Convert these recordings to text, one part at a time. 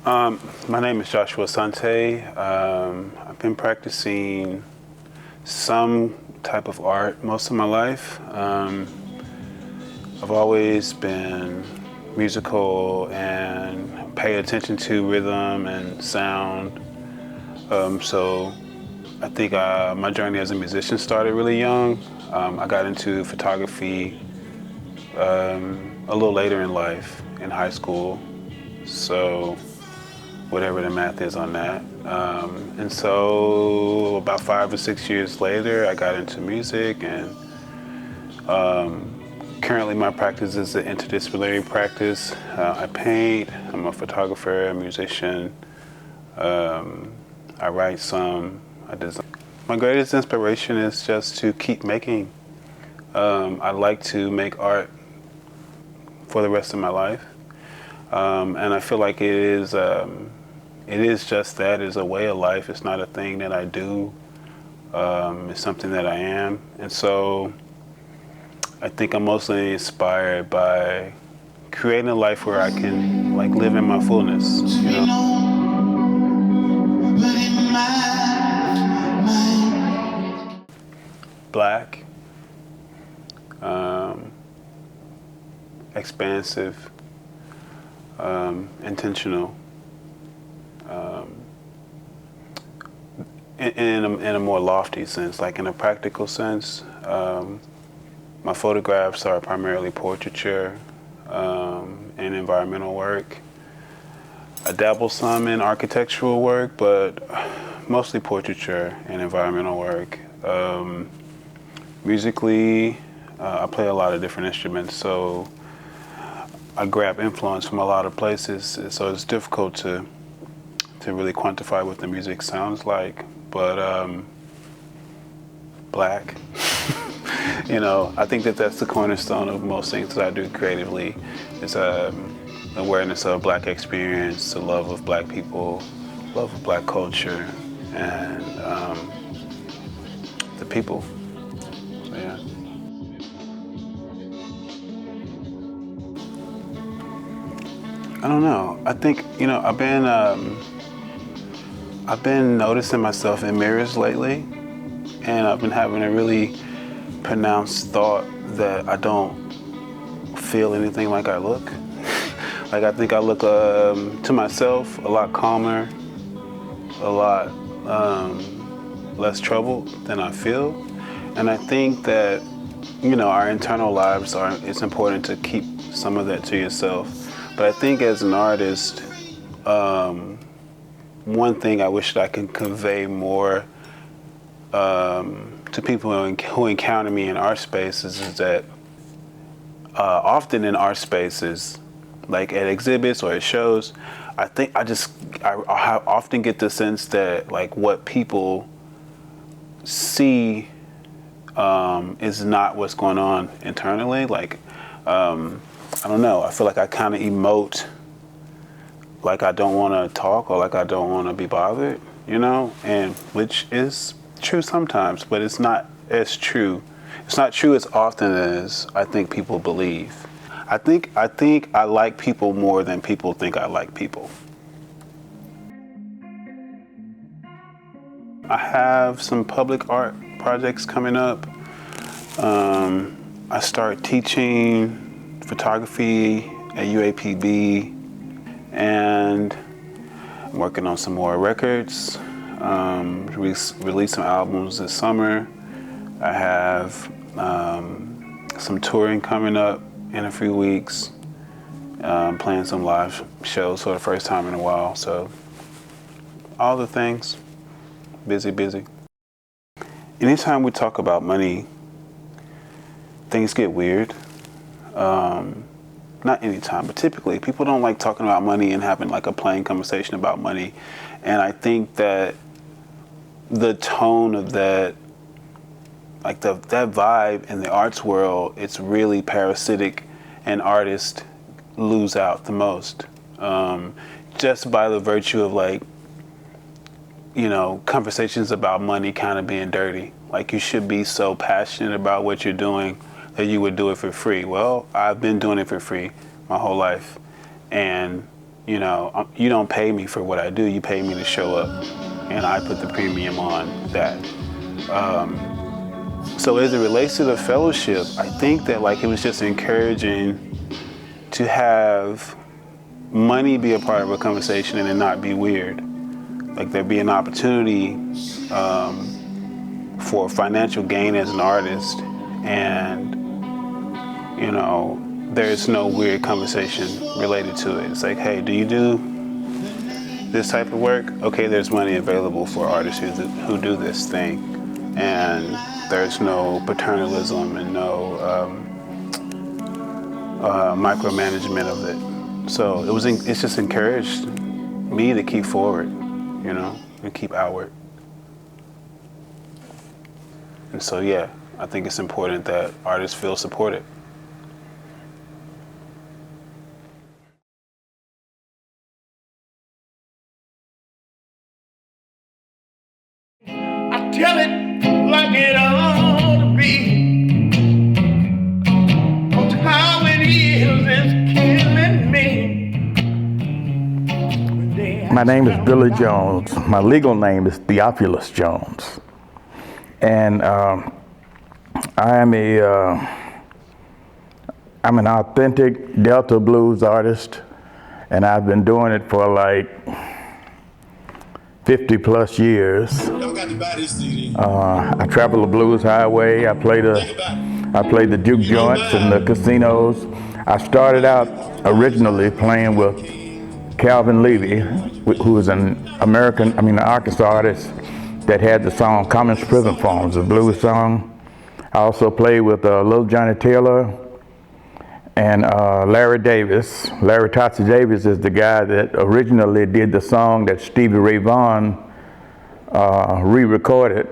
My name is Joshua Asante. I've been practicing some type of art most of my life. I've always been musical and pay attention to rhythm and sound. So I think my journey as a musician started really young. I got into photography a little later in life, in high school. So whatever the math is on that. And so about 5 or 6 years later, I got into music, and currently my practice is an interdisciplinary practice. I paint, I'm a photographer, a musician, I write some, I design. My greatest inspiration is just to keep making. I like to make art for the rest of my life. And I feel like it is just that, it's a way of life. It's not a thing that I do. It's something that I am. And so I think I'm mostly inspired by creating a life where I can like live in my fullness, you know? Black, expansive, intentional, in a more lofty sense, like in a practical sense. My photographs are primarily portraiture and environmental work. I dabble some in architectural work, but mostly portraiture and environmental work. Musically, I play a lot of different instruments, so I grab influence from a lot of places, so it's difficult to really quantify what the music sounds like, but Black. You know, I think that that's the cornerstone of most things that I do creatively. It's awareness of Black experience, the love of Black people, love of Black culture, and the people. So, yeah. I don't know. I think, you know, I've been noticing myself in mirrors lately, and I've been having a really pronounced thought that I don't feel anything like I look. Like I think I look to myself a lot calmer, a lot less troubled than I feel. And I think that, you know, our internal lives it's important to keep some of that to yourself. But I think as an artist, one thing I wish that I could convey more to people who encounter me in art spaces is that often in art spaces, like at exhibits or at shows, I often get the sense that like what people see is not what's going on internally. Like, I don't know, I feel like I kind of emote like I don't want to talk or like I don't want to be bothered, you know, and which is true sometimes, but it's not as true. It's not true as often as I think people believe. I think I like people more than people think I like people. I have some public art projects coming up. I start teaching photography at UAPB, and I'm working on some more records. Release some albums this summer. I have some touring coming up in a few weeks. Playing some live shows for the first time in a while. So all the things, busy. Anytime we talk about money, things get weird. Not anytime, but typically people don't like talking about money and having like a plain conversation about money. And I think that the tone of that, like that vibe in the arts world, it's really parasitic, and artists lose out the most. Just by the virtue of like, you know, conversations about money kind of being dirty. Like you should be so passionate about what you're doing that you would do it for free. Well, I've been doing it for free my whole life, and You know, you don't pay me for what I do, you pay me to show up, and I put the premium on that. So as it relates to the fellowship, I think that like it was just encouraging to have money be a part of a conversation and it not be weird. Like there be an opportunity for financial gain as an artist, and you know, there's no weird conversation related to it. It's like, hey, do you do this type of work? Okay, there's money available for artists who do this thing, and there's no paternalism and no micromanagement of it. So it's just encouraged me to keep forward, you know, and keep outward. And so, yeah, I think it's important that artists feel supported. I tell it like it ought to be, 'cause how it is killing me. My name is Billy Jones. My legal name is Theophilus Jones. And I'm an authentic Delta blues artist, and I've been doing it for like 50 plus years. I travel the blues highway. I play the juke joints and the casinos. I started out originally playing with Calvin Levy, who is an Arkansas artist that had the song Comen's Prison Farms, a blues song. I also played with Little Johnny Taylor and Larry Davis. Larry Totsy Davis is the guy that originally did the song that Stevie Ray Vaughan re-recorded,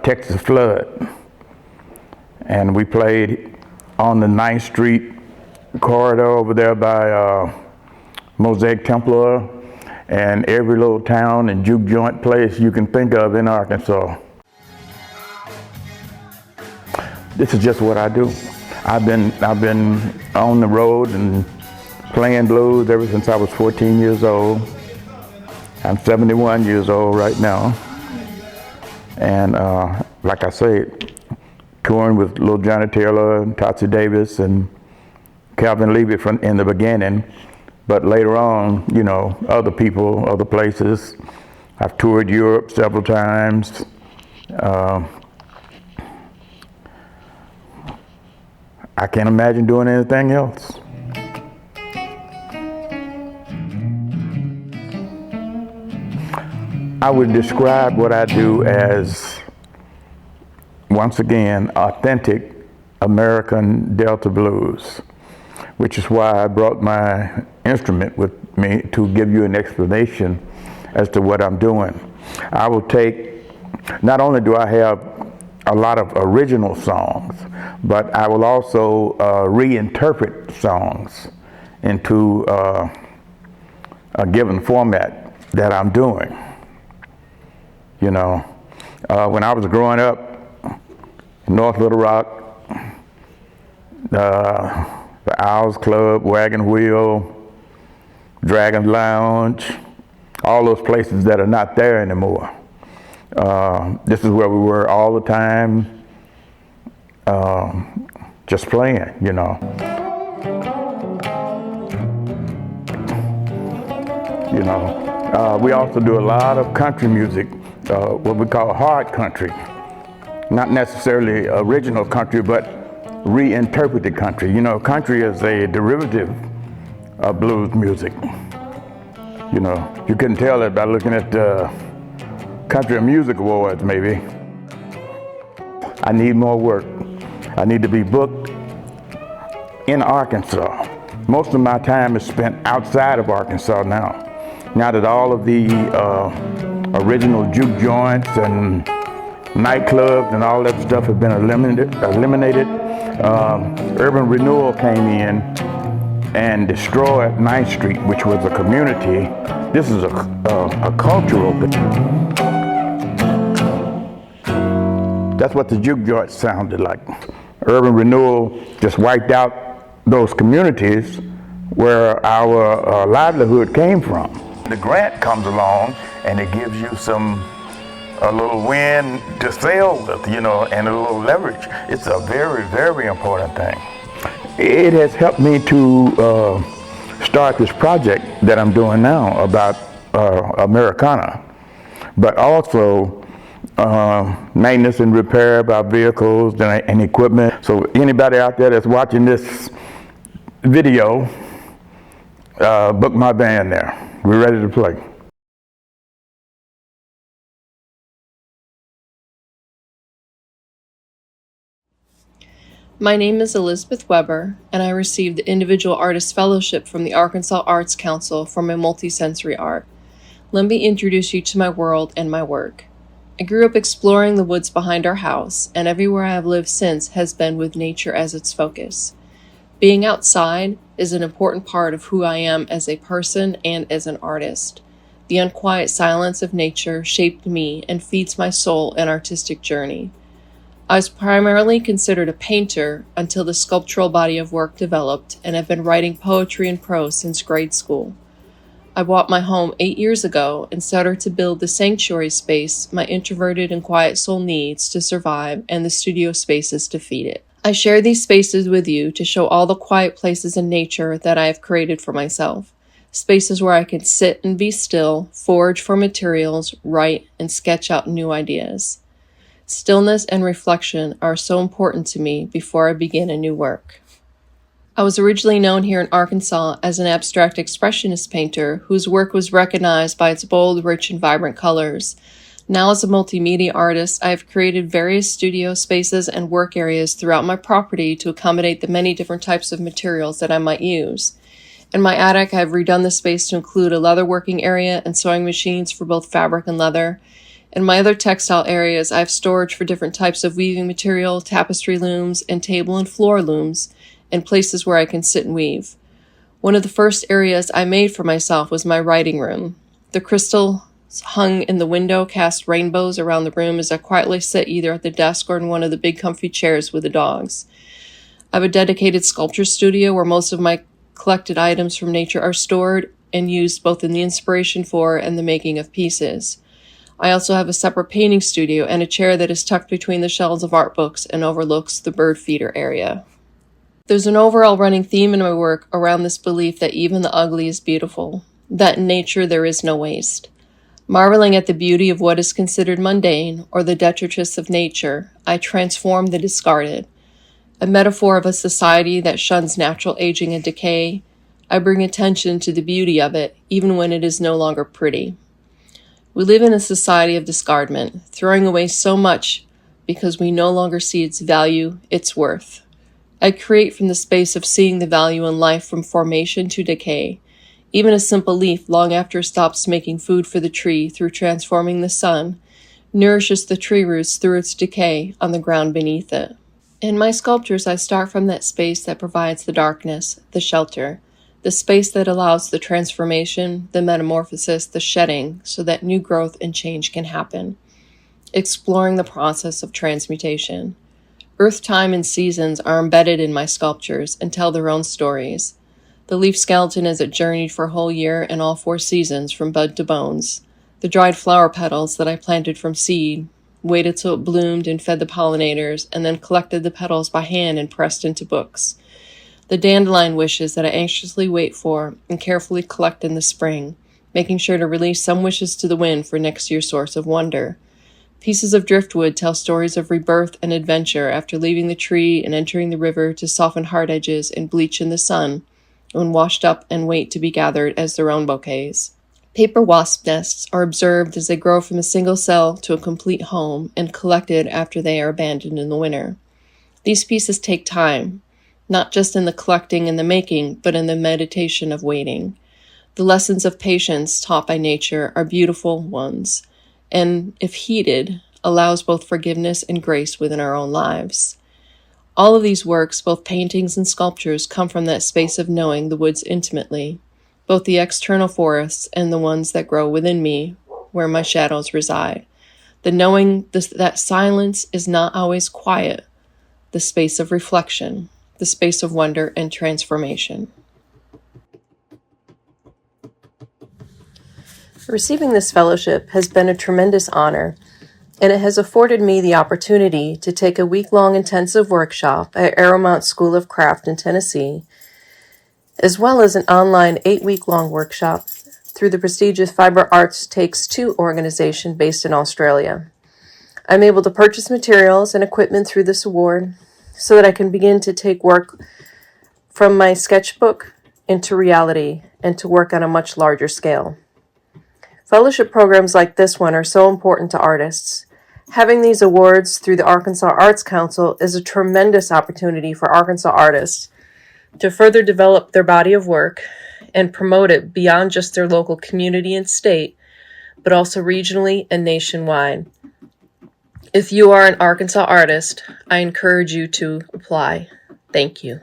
Texas Flood. And we played on the 9th Street corridor over there by Mosaic Templar, and every little town and juke joint place you can think of in Arkansas. This is just what I do. I've been on the road and playing blues ever since I was 14 years old. I'm 71 years old right now. And like I say, touring with Little Johnny Taylor and Totsy Davis and Calvin Levy in the beginning. But later on, you know, other people, other places. I've toured Europe several times. I can't imagine doing anything else. I would describe what I do as, once again, authentic American Delta blues, which is why I brought my instrument with me to give you an explanation as to what I'm doing. I will take, not only do I have a lot of original songs, but I will also reinterpret songs into a given format that I'm doing. You know, when I was growing up in North Little Rock, the Owls Club, Wagon Wheel, Dragon Lounge, all those places that are not there anymore. This is where we were all the time, just playing, you know. You know, we also do a lot of country music, what we call hard country. Not necessarily original country, but reinterpreted country. You know, country is a derivative of blues music. You know, you couldn't tell it by looking at the Country Music Awards, maybe. I need more work. I need to be booked in Arkansas. Most of my time is spent outside of Arkansas now. Now that all of the original juke joints and nightclubs and all that stuff have been eliminated, urban renewal came in and destroyed 9th Street, which was a community. This is a cultural. That's what the juke joint sounded like. Urban renewal just wiped out those communities where our livelihood came from. The grant comes along and it gives you a little wind to sail with, and a little leverage. It's a very, very important thing. It has helped me to start this project that I'm doing now about Americana, but also maintenance and repair of our vehicles and equipment. So anybody out there that's watching this video, book my band there. We're ready to play. My name is Elizabeth Weber, and I received the Individual Artist Fellowship from the Arkansas Arts Council for my multisensory art. Let me introduce you to my world and my work. I grew up exploring the woods behind our house, and everywhere I have lived since has been with nature as its focus. Being outside is an important part of who I am as a person and as an artist. The unquiet silence of nature shaped me and feeds my soul and artistic journey. I was primarily considered a painter until the sculptural body of work developed, and have been writing poetry and prose since grade school. I bought my home 8 years ago and started to build the sanctuary space my introverted and quiet soul needs to survive, and the studio spaces to feed it. I share these spaces with you to show all the quiet places in nature that I have created for myself. Spaces where I can sit and be still, forage for materials, write, and sketch out new ideas. Stillness and reflection are so important to me before I begin a new work. I was originally known here in Arkansas as an abstract expressionist painter whose work was recognized by its bold, rich, and vibrant colors. Now as a multimedia artist, I have created various studio spaces and work areas throughout my property to accommodate the many different types of materials that I might use. In my attic, I have redone the space to include a leather working area and sewing machines for both fabric and leather. In my other textile areas, I have storage for different types of weaving material, tapestry looms, and table and floor looms, and places where I can sit and weave. One of the first areas I made for myself was my writing room. The crystals hung in the window cast rainbows around the room as I quietly sit either at the desk or in one of the big comfy chairs with the dogs. I have a dedicated sculpture studio where most of my collected items from nature are stored and used both in the inspiration for and the making of pieces. I also have a separate painting studio and a chair that is tucked between the shelves of art books and overlooks the bird feeder area. There's an overall running theme in my work around this belief that even the ugly is beautiful, that in nature there is no waste. Marveling at the beauty of what is considered mundane or the detritus of nature, I transform the discarded. A metaphor of a society that shuns natural aging and decay, I bring attention to the beauty of it, even when it is no longer pretty. We live in a society of discardment, throwing away so much because we no longer see its value, its worth. I create from the space of seeing the value in life from formation to decay. Even a simple leaf, long after it stops making food for the tree through transforming the sun, nourishes the tree roots through its decay on the ground beneath it. In my sculptures, I start from that space that provides the darkness, the shelter, the space that allows the transformation, the metamorphosis, the shedding, so that new growth and change can happen. Exploring the process of transmutation. Earth, time, and seasons are embedded in my sculptures and tell their own stories. The leaf skeleton is a journey for a whole year and all 4 seasons from bud to bones. The dried flower petals that I planted from seed, waited till it bloomed and fed the pollinators, and then collected the petals by hand and pressed into books. The dandelion wishes that I anxiously wait for and carefully collect in the spring, making sure to release some wishes to the wind for next year's source of wonder. Pieces of driftwood tell stories of rebirth and adventure after leaving the tree and entering the river to soften hard edges and bleach in the sun, when washed up and wait to be gathered as their own bouquets. Paper wasp nests are observed as they grow from a single cell to a complete home and collected after they are abandoned in the winter. These pieces take time, not just in the collecting and the making, but in the meditation of waiting. The lessons of patience taught by nature are beautiful ones, and if heeded, allows both forgiveness and grace within our own lives. All of these works, both paintings and sculptures, come from that space of knowing the woods intimately, both the external forests and the ones that grow within me, where my shadows reside. The knowing that silence is not always quiet, the space of reflection, the space of wonder and transformation. Receiving this fellowship has been a tremendous honor, and it has afforded me the opportunity to take a week-long intensive workshop at Aeromont School of Craft in Tennessee, as well as an online 8-week-long workshop through the prestigious Fiber Arts Takes Two organization based in Australia. I'm able to purchase materials and equipment through this award so that I can begin to take work from my sketchbook into reality and to work on a much larger scale. Fellowship programs like this one are so important to artists. Having these awards through the Arkansas Arts Council is a tremendous opportunity for Arkansas artists to further develop their body of work and promote it beyond just their local community and state, but also regionally and nationwide. If you are an Arkansas artist, I encourage you to apply. Thank you.